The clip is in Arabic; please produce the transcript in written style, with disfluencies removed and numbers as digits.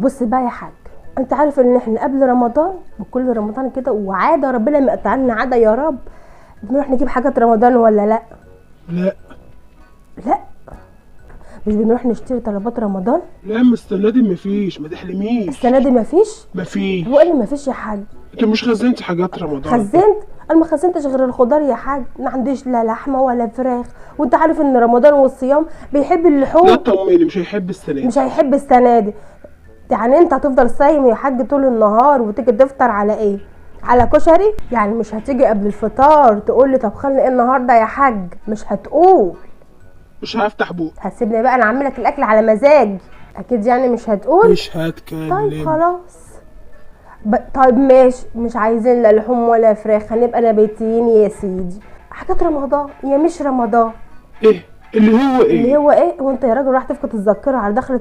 بص بقى يا حاج، انت عارف ان احنا قبل رمضان وكل رمضان كده وعاده ربنا ما يقطع لنا عاده يا رب، بنروح نجيب حاجات رمضان ولا لا؟ لا لا، مش بنروح نشتري طلبات رمضان؟ لا اما السنه دي مفيش، ما تحلميش. السنه دي مفيش؟ مفيش. هو اللي مفيش يا حاج؟ انت مش خزنتي حاجات رمضان؟ خزنت؟ انا ما خزنتش غير الخضار يا حاج، ما عنديش لا لحمه ولا فراخ، وانت عارف ان رمضان والصيام بيحب لا اللحوم. طمني، مش هيحب السنه دي. مش هيحب السنه دي؟ يعني انت هتفضل صايم يا حاج طول النهار وتيجي تفطر على ايه؟ على كشري؟ يعني مش هتيجي قبل الفطار تقول لي طب خلي ايه النهارده يا حاج؟ مش هتقول. مش هفتح بوق. هتسيبني بقى انا اعمل لك الاكل على مزاج؟ اكيد يعني مش هتقول. مش هتكلم. طيب خلاص. طيب ماشي، مش عايزين لا لحوم ولا فراخ، هنبقى نباتيين يا سيدي. حاجات رمضان يا مش رمضان. ايه اللي هو ايه؟ اللي هو ايه؟ وانت يا راجل راح تفقد الذاكره على دخلة